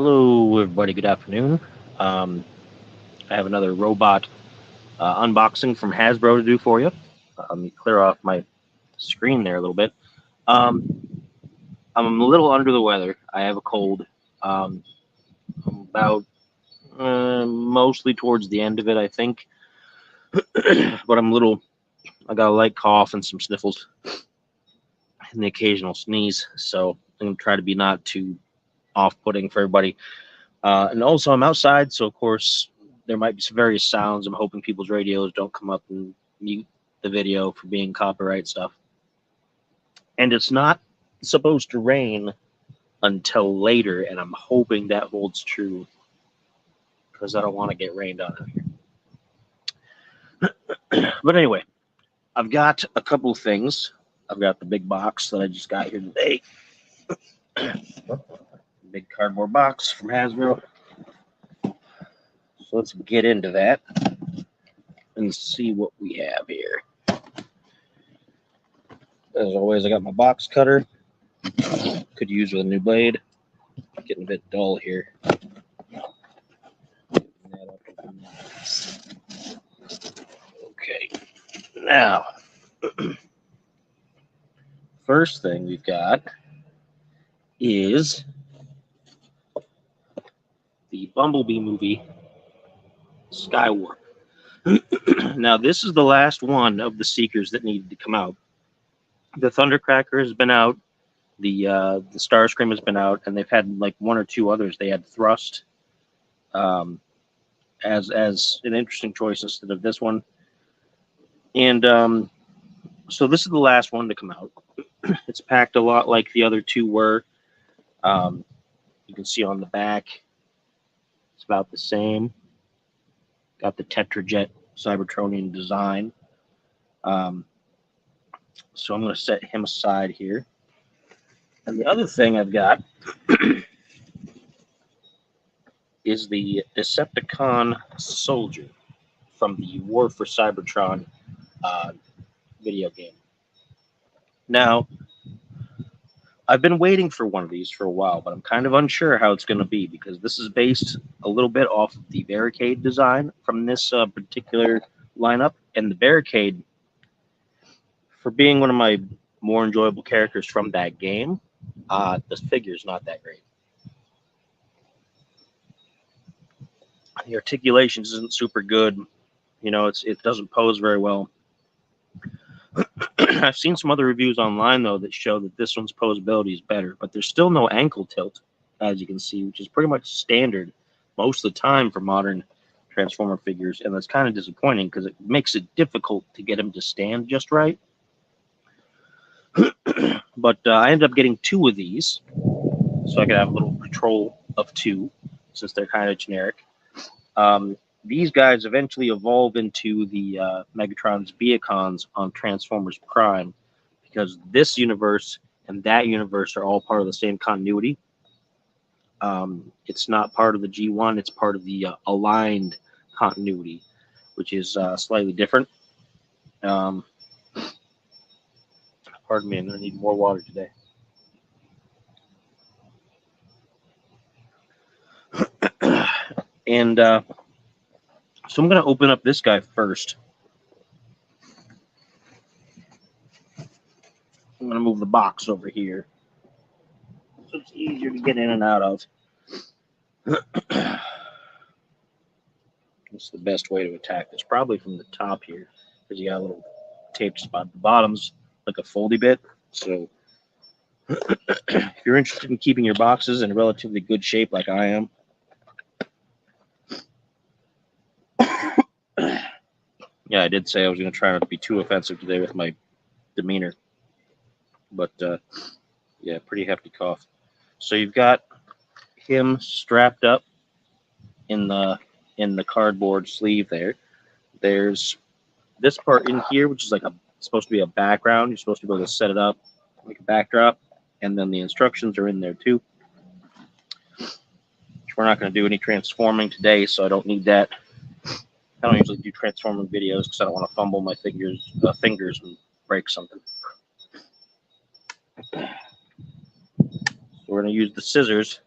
Hello, everybody. Good afternoon. I have another robot unboxing from Hasbro to do for you. Let me clear off my screen there a little bit. I'm a little under the weather. I have a cold. I'm about mostly towards the end of it, I think. But I got a light cough and some sniffles and the occasional sneeze. So I'm going to try to be not too off-putting for everybody. And also, I'm outside, so of course, there might be some various sounds. I'm hoping people's radios don't come up and mute the video for being copyright stuff. And it's not supposed to rain until later, and I'm hoping that holds true because I don't want to get rained on out here. But anyway, I've got a couple of things. I've got the big box that I just got here today. Big cardboard box from Hasbro. So let's get into that and see what we have here. As always, I got my box cutter. Could use with a new blade. Getting a bit dull here. Okay. Now, first thing we've got is the Bumblebee movie, Skywarp. Now, this is the last one of the Seekers that needed to come out. The Thundercracker has been out, the Starscream has been out, and they've had like one or two others. They had Thrust as an interesting choice instead of this one. And so this is the last one to come out. It's packed a lot like the other two were. You can see on the back, it's about the same. Got the Tetrajet Cybertronian design. So I'm going to set him aside here. And the other thing I've got is the Decepticon Soldier from the War for Cybertron video game. Now, I've been waiting for one of these for a while, but I'm kind of unsure how it's going to be because this is based a little bit off of the Barricade design from this particular lineup. And the Barricade, for being one of my more enjoyable characters from that game, the figure's not that great. The articulations isn't super good. You know, it doesn't pose very well. I've seen some other reviews online, though, that show that this one's posability is better, but there's still no ankle tilt, as you can see, which is pretty much standard most of the time for modern Transformer figures, and that's kind of disappointing because it makes it difficult to get him to stand just right. But I ended up getting two of these, so I could have a little patrol of two, since they're kind of generic. These guys eventually evolve into the Megatron's Beacons on Transformers Prime, because this universe and that universe are all part of the same continuity. It's not part of the G1, it's part of the aligned continuity, which is slightly different. Pardon me, I'm going to need more water today. And so I'm going to open up this guy first. I'm going to move the box over here so it's easier to get in and out of. It's the best way to attack this, probably from the top here, because you got a little taped spot. The bottom's like a foldy bit. So if you're interested in keeping your boxes in relatively good shape like I am, yeah, I did say I was going to try not to be too offensive today with my demeanor. But, yeah, pretty hefty cough. So you've got him strapped up in the cardboard sleeve there. There's this part in here, which is like supposed to be a background. You're supposed to be able to set it up like a backdrop. And then the instructions are in there, too. Which we're not going to do any transforming today, so I don't need that. I don't usually do transforming videos because I don't want to fumble my fingers and break something. So we're going to use the scissors.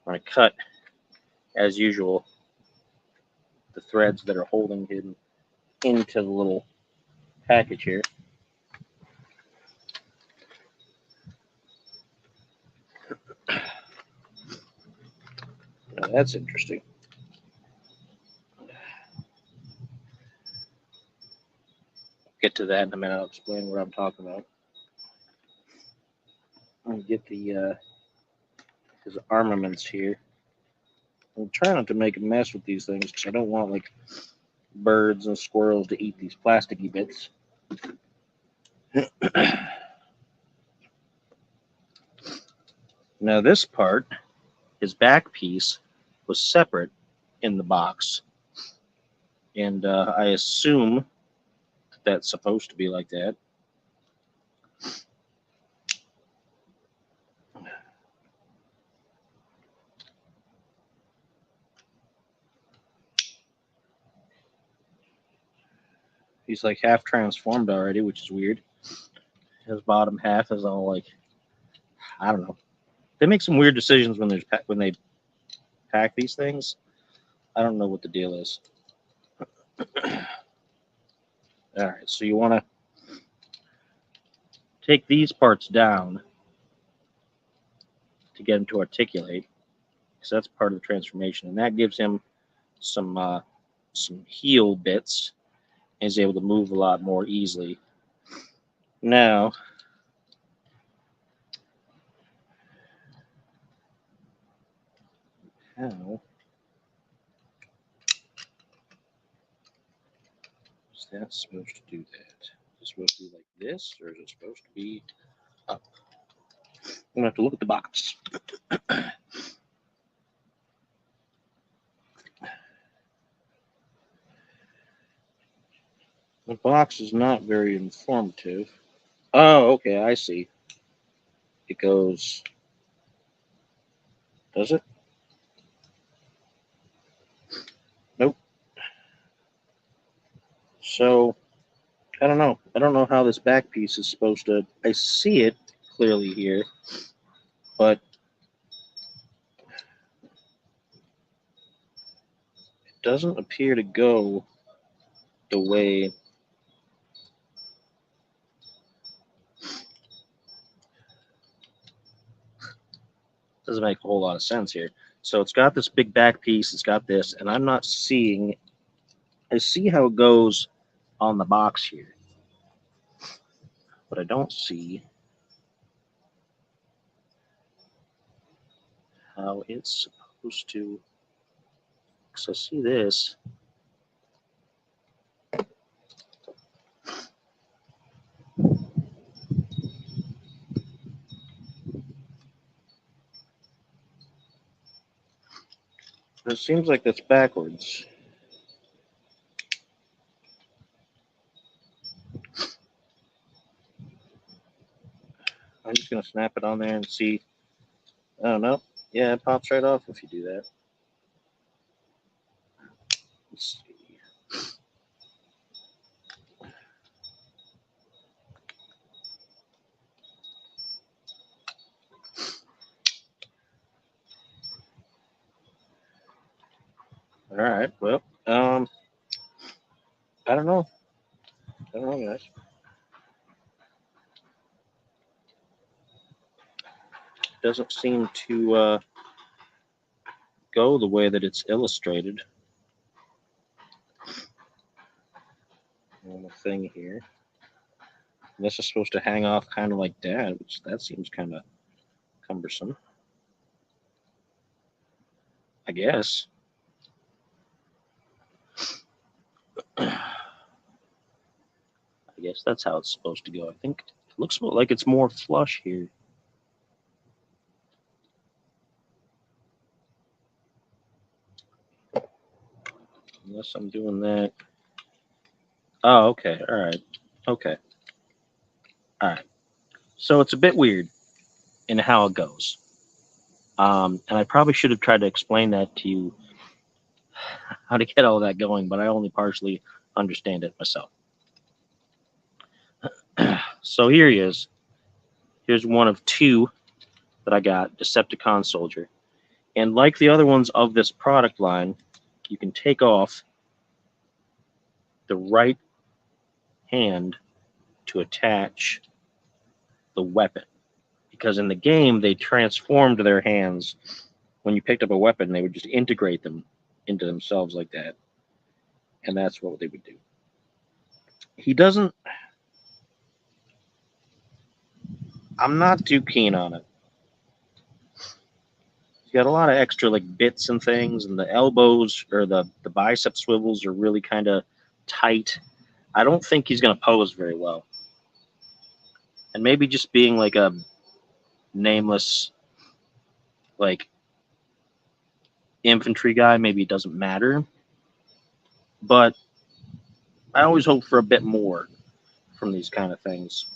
I'm going to cut as usual, the threads that are holding him into the little package here. Now that's interesting. Get to that in a minute. I'll explain what I'm talking about. Let me get the his armaments here. I'm trying not to make a mess with these things because I don't want like birds and squirrels to eat these plasticky bits. Now this part, his back piece, was separate in the box, and I assume that's supposed to be like that. He's like half transformed already, which is weird. His bottom half is all like, I don't know. They make some weird decisions when they pack these things. I don't know what the deal is. All right, so you want to take these parts down to get him to articulate, because that's part of the transformation, and that gives him some heel bits. And he's able to move a lot more easily. Now, how is that supposed to do that? Is it supposed to be like this, or is it supposed to be up? I'm gonna have to look at the box. The box is not very informative. Oh, okay, I see. It goes. Does it? Nope. So, I don't know. I don't know how this back piece is supposed to. I see it clearly here, but it doesn't appear to go the way. Doesn't make a whole lot of sense here. So it's got this big back piece, it's got this, and I'm not seeing. I see how it goes on the box here, but I don't see how it's supposed to. Because I see this. It seems like that's backwards. I'm just going to snap it on there and see. I don't know. Yeah, it pops right off if you do that. Let's see. All right. Well, I don't know. I don't know, guys. Doesn't seem to go the way that it's illustrated on the thing here. This is supposed to hang off kind of like that, which that seems kind of cumbersome. I guess. I guess that's how it's supposed to go. I think it looks like it's more flush here. Unless I'm doing that. Oh, okay. All right. Okay. All right. So it's a bit weird in how it goes. And I probably should have tried to explain that to you, how to get all that going, but I only partially understand it myself. So here he is. Here's one of two that I got, Decepticon Soldier. And like the other ones of this product line, you can take off the right hand to attach the weapon. Because in the game, they transformed their hands. When you picked up a weapon, they would just integrate them into themselves like that. And that's what they would do. He doesn't... I'm not too keen on it. He's got a lot of extra like bits and things, and the elbows or the bicep swivels are really kind of tight. I don't think he's going to pose very well. And maybe just being like a nameless like infantry guy, maybe it doesn't matter. But I always hope for a bit more from these kind of things.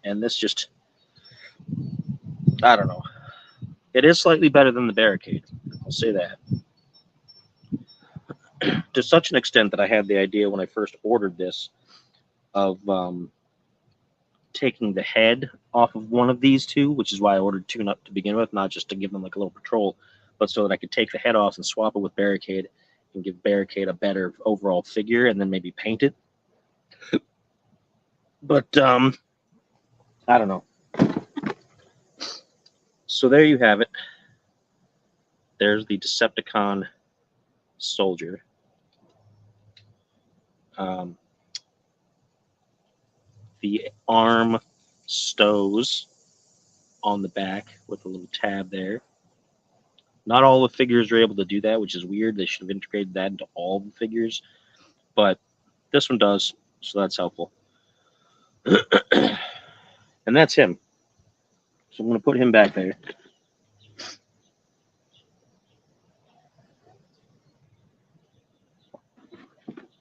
And this just, I don't know. It is slightly better than the barricade. I'll say that. To such an extent that I had the idea when I first ordered this of taking the head off of one of these two, which is why I ordered two to begin with, not just to give them like a little patrol, but so that I could take the head off and swap it with barricade and give barricade a better overall figure and then maybe paint it. But I don't know. So there you have it. There's the Decepticon soldier. The arm stows on the back with a little tab there. Not all the figures are able to do that, which is weird. They should have integrated that into all the figures. But this one does, so that's helpful. And that's him. So I'm going to put him back there.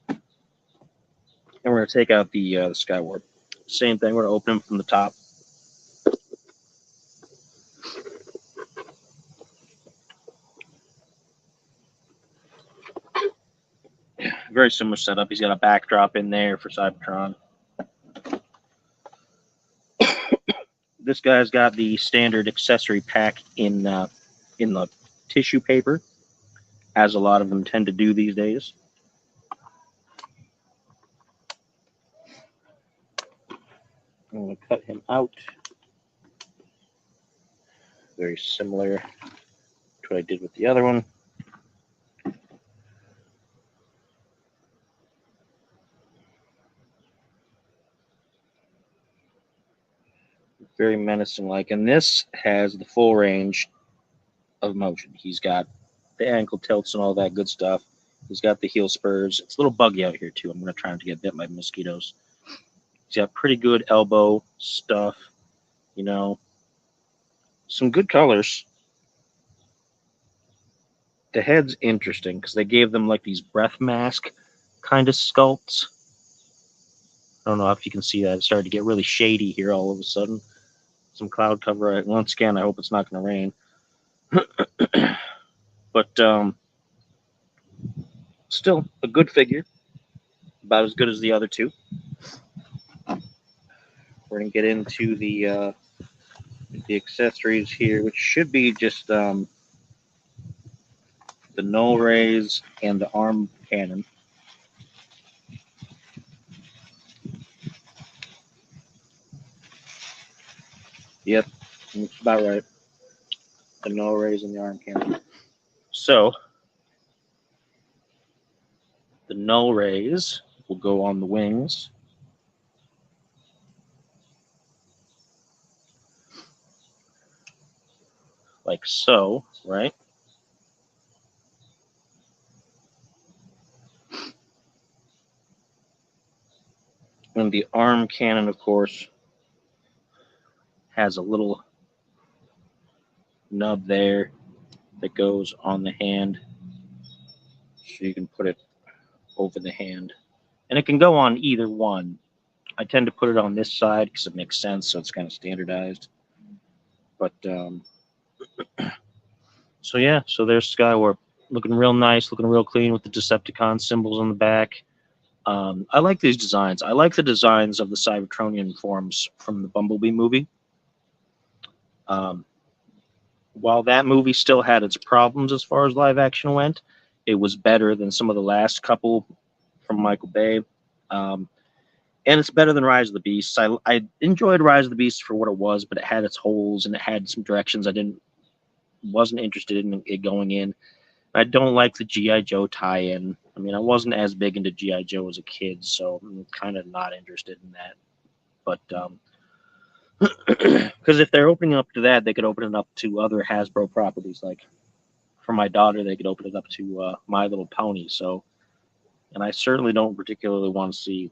And we're going to take out the Skywarp. Same thing, we're going to open him from the top. Very similar setup. He's got a backdrop in there for Cybertron. This guy's got the standard accessory pack in the tissue paper, as a lot of them tend to do these days. I'm going to cut him out. Very similar to what I did with the other one. Very menacing-like. And this has the full range of motion. He's got the ankle tilts and all that good stuff. He's got the heel spurs. It's a little buggy out here, too. I'm going to try not to get bit by mosquitoes. He's got pretty good elbow stuff, you know. Some good colors. The head's interesting because they gave them like these breath mask kind of sculpts. I don't know if you can see that. It started to get really shady here all of a sudden. Some cloud cover. Once again, I hope it's not going to rain. But still, a good figure. About as good as the other two. We're going to get into the accessories here, which should be just the null rays and the arm cannon. Yep, that's about right. The null rays and the arm cannon. So, the null rays will go on the wings. Like so, right? And the arm cannon, of course, has a little nub there that goes on the hand. So you can put it over the hand. And it can go on either one. I tend to put it on this side because it makes sense, so it's kind of standardized. But, so yeah, so there's Skywarp. Looking real nice, looking real clean with the Decepticon symbols on the back. I like these designs. I like the designs of the Cybertronian forms from the Bumblebee movie. while that movie still had its problems as far as live action went, it was better than some of the last couple from Michael Bay. And it's better than Rise of the Beasts. I enjoyed Rise of the Beasts for what it was, but it had its holes and it had some directions I wasn't interested in it going in. I don't like the G.I. Joe tie-in. I mean, I wasn't as big into G.I. Joe as a kid, so I'm kind of not interested in that. But because if they're opening up to that, they could open it up to other Hasbro properties. Like for my daughter, they could open it up to My Little Pony. So, and I certainly don't particularly want to see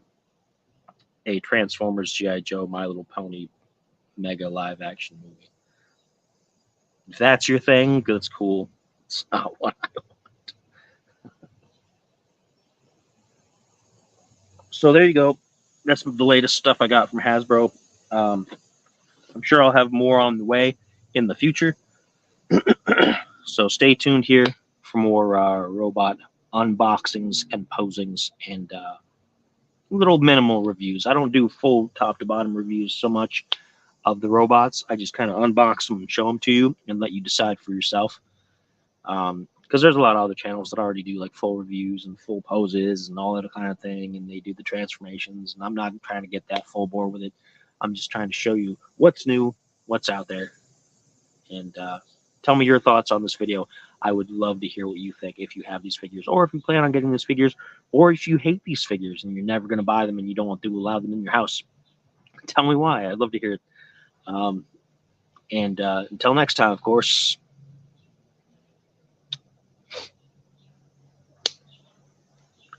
a Transformers G.I. Joe My Little Pony mega live action movie. If that's your thing, that's cool. It's not what I want. So there you go. That's the latest stuff I got from Hasbro. I'm sure I'll have more on the way in the future. So stay tuned here for more robot unboxings and posings and little minimal reviews. I don't do full top to bottom reviews so much of the robots. I just kind of unbox them and show them to you and let you decide for yourself. Because there's a lot of other channels that already do like full reviews and full poses and all that kind of thing, and they do the transformations. And I'm not trying to get that full bore with it. I'm just trying to show you what's new, what's out there, and tell me your thoughts on this video. I would love to hear what you think if you have these figures, or if you plan on getting these figures, or if you hate these figures and you're never going to buy them and you don't want to allow them in your house. Tell me why. I'd love to hear it. And until next time, of course,